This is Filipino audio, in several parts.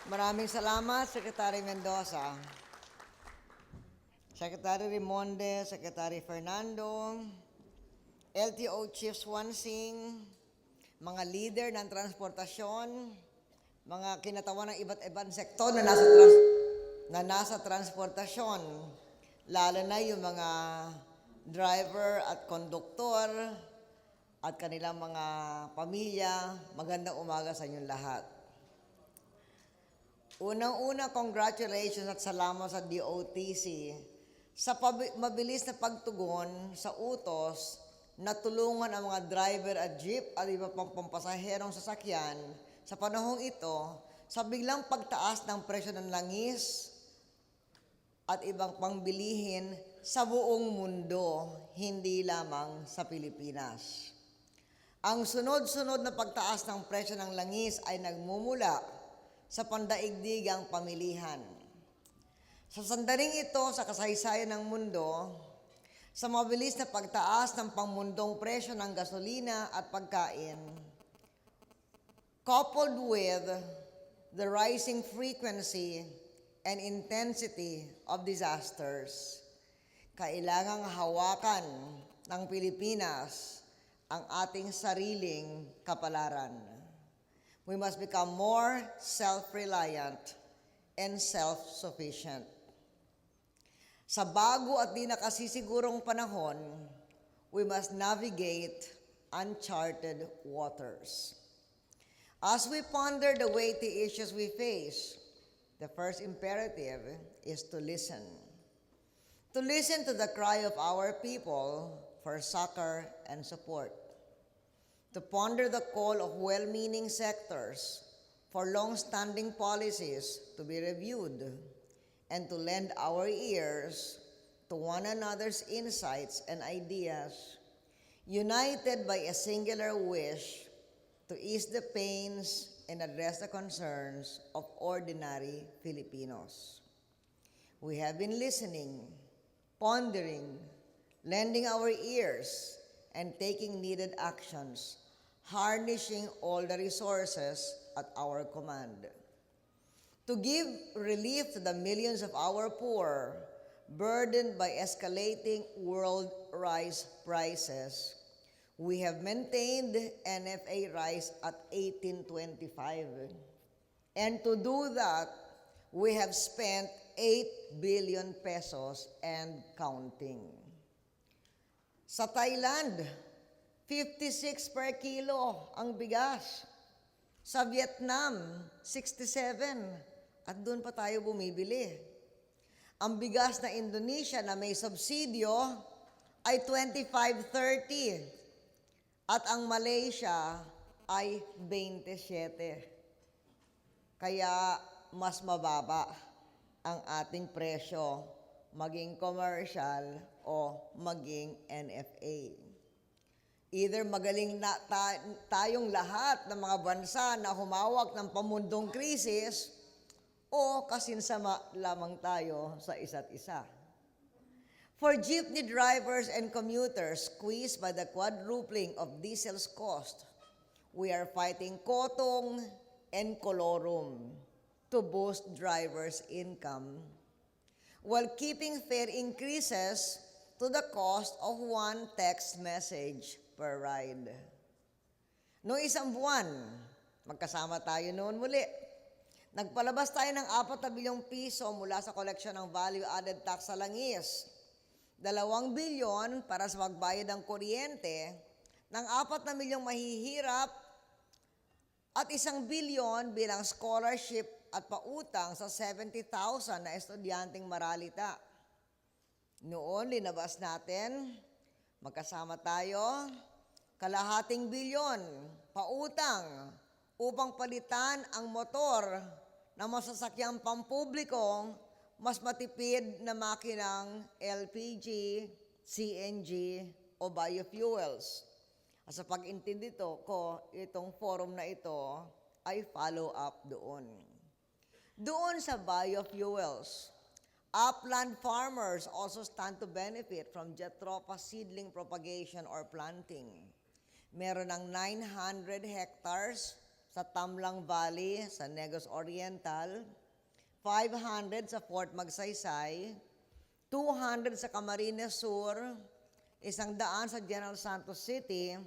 Maraming salamat, Secretary Mendoza. Secretary Rimonde, Secretary Fernando, LTO Chief Swansing, mga leader ng transportasyon, mga kinatawan ng iba't ibang sektor na nasa transportasyon, lalo na yung mga driver at konduktor at kanilang mga pamilya. Magandang umaga sa inyong lahat. Unang-una, congratulations at salamat sa DOTC sa mabilis na pagtugon sa utos na tulungan ang mga driver at jeep at iba pang pampasaherong sasakyan sa panahong ito sa biglang pagtaas ng presyo ng langis at ibang pangbilihin sa buong mundo, hindi lamang sa Pilipinas. Ang sunod-sunod na pagtaas ng presyo ng langis ay nagmumula sa pandaigdigang pamilihan. Sa sandaling ito, sa kasaysayan ng mundo, sa mabilis na pagtaas ng pangmundong presyo ng gasolina at pagkain, coupled with the rising frequency and intensity of disasters, kailangang hawakan ng Pilipinas ang ating sariling kapalaran. We must become more self-reliant and self-sufficient. Sa bago at di nakasisigurong panahon, we must navigate uncharted waters. As we ponder the weighty issues we face, the first imperative is to listen. To listen to the cry of our people for succor and support. To ponder the call of well-meaning sectors for long-standing policies to be reviewed, and to lend our ears to one another's insights and ideas, united by a singular wish to ease the pains and address the concerns of ordinary Filipinos. We have been listening, pondering, lending our ears, and taking needed actions, harnessing all the resources at our command. To give relief to the millions of our poor, burdened by escalating world rice prices, we have maintained NFA rice at 18.25. And to do that, we have spent 8 billion pesos and counting. Sa Thailand, 56 per kilo ang bigas. Sa Vietnam, 67. At doon pa tayo bumibili. Ang bigas na Indonesia na may subsidyo ay 25.30. At ang Malaysia ay 27. Kaya mas mababa ang ating presyo, maging commercial o maging NFA. Either magaling na tayong lahat ng mga bansa na humawak ng pamundong krisis o kasinsama lamang tayo sa isa't isa. For jeepney drivers and commuters squeezed by the quadrupling of diesel's cost, we are fighting kotong and kolorum to boost drivers' income while keeping fare increases to the cost of one text message per ride. Noong isang buwan, magkasama tayo noon muli. Nagpalabas tayo ng 4 na bilyong piso mula sa koleksyon ng value-added tax sa langis. 2 bilyon para sa magbayad ng kuryente, ng 4 na milyong mahihirap, at 1 bilyon bilang scholarship at pautang sa 70,000 na estudyanteng maralita. Noon, linabas natin, magkasama tayo, 0.5 bilyon pautang upang palitan ang motor na masasakyang pampublikong mas matipid na makinang LPG, CNG o biofuels. At sa pag-intindi ko, itong forum na ito ay follow-up doon. Doon sa biofuels, upland farmers also stand to benefit from Jatropha seedling propagation or planting. Meron ng 900 hectares sa Tamlang Valley sa Negros Oriental, 500 sa Fort Magsaysay, 200 sa Camarines Sur, 100 sa General Santos City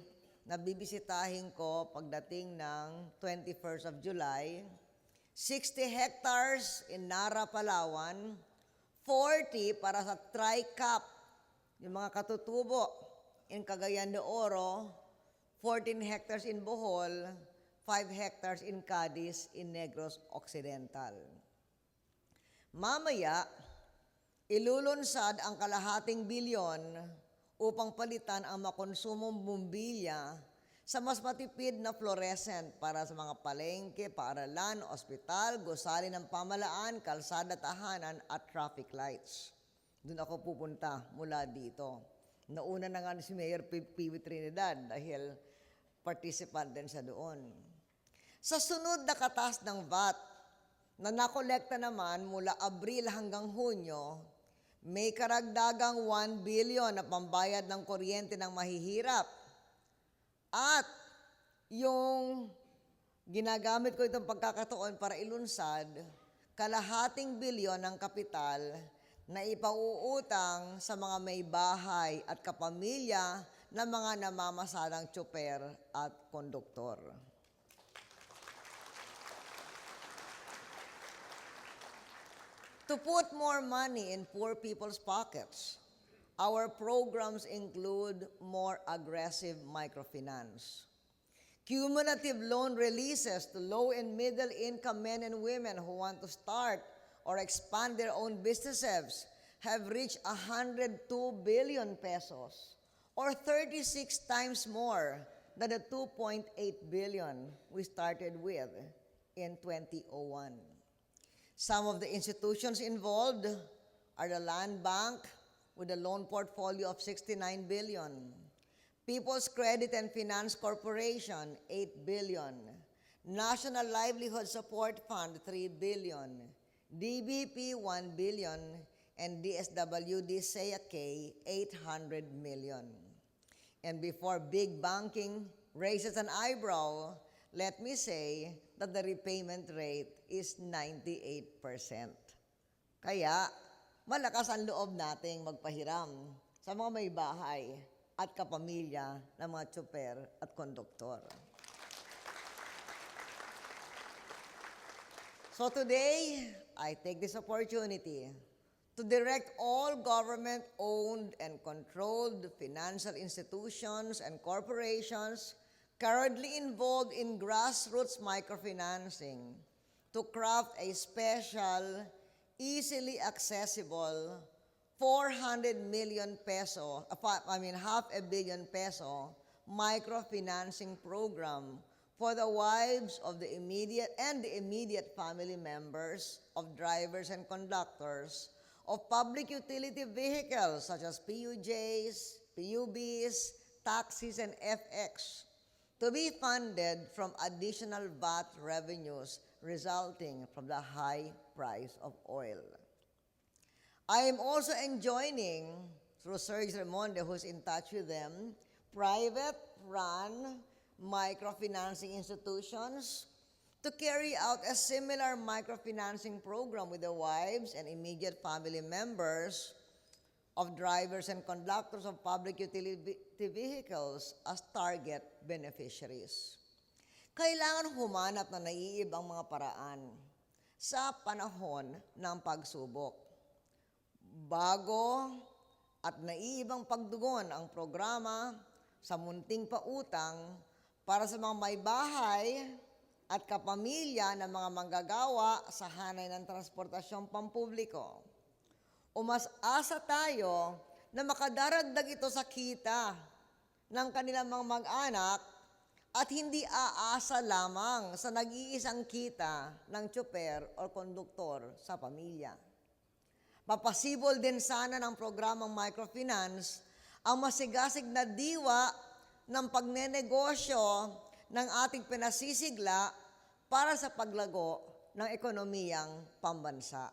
na bibisitahin ko pagdating ng 21st of July, 60 hectares in Nara, Palawan, 40 para sa Tri-Cap, yung mga katutubo in Cagayan de Oro, 14 hectares in Bohol, 5 hectares in Cadiz in Negros Occidental. Mamaya, ilulunsad ang kalahating bilyon upang palitan ang makonsumong bumbilya sa mas matipid na fluorescent para sa mga palengke, paaralan, ospital, gusali ng pamalaan, kalsada, tahanan at traffic lights. Doon ako pupunta mula dito. Nauna na nga si Mayor P.B. Trinidad dahil participant din siya doon. Sa sunod na katas ng VAT na nakolekta naman mula Abril hanggang Hunyo, may karagdagang 1 billion na pambayad ng kuryente ng mahihirap. At yung ginagamit ko itong pagkakataon para ilunsad, kalahating bilyon ng kapital na ipauutang sa mga may bahay at kapamilya ng mga namamasalang tsuper at konduktor. To put more money in poor people's pockets, our programs include more aggressive microfinance, cumulative loan releases to low and middle income men and women who want to start or expand their own businesses have reached 102 billion pesos, or 36 times more than the 2.8 billion we started with in 2001. Some of the institutions involved are the Land Bank with a loan portfolio of 69 billion, People's Credit and Finance Corporation, 8 billion, National Livelihood Support Fund, 3 billion, DBP, 1 billion, and DSWD SEAK, 800 million. And before big banking raises an eyebrow, let me say that the repayment rate is 98%. Kaya, malakas ang loob nating magpahiram sa mga may bahay at kapamilya ng mga tsuper at konduktor. So today, I take this opportunity to direct all government-owned and controlled financial institutions and corporations currently involved in grassroots microfinancing to craft a special, easily accessible 400 million peso, half a billion peso microfinancing program for the wives of the immediate family members of drivers and conductors of public utility vehicles such as PUJs, PUBs, taxis, and FX, to be funded from additional VAT revenues resulting from the high price of oil. I am also enjoining, through Serge Remonde, who's in touch with them, private-run microfinancing institutions to carry out a similar microfinancing program with the wives and immediate family members of drivers and conductors of public utility vehicles as target beneficiaries. Kailangan humanap na naiibang mga paraan sa panahon ng pagsubok. Bago at naiibang pagdugon ang programa sa munting pautang para sa mga may bahay at kapamilya ng mga manggagawa sa hanay ng transportasyong pampubliko. Umas-asa tayo na makadaragdag ito sa kita ng kanilang mga mag-anak at hindi aasa lamang sa nag-iisang kita ng tsuper o konduktor sa pamilya. Mapasibol din sana ng programang microfinance ang masigasig na diwa ng pagnenegosyo ng ating pinasisigla para sa paglago ng ekonomiyang pambansa.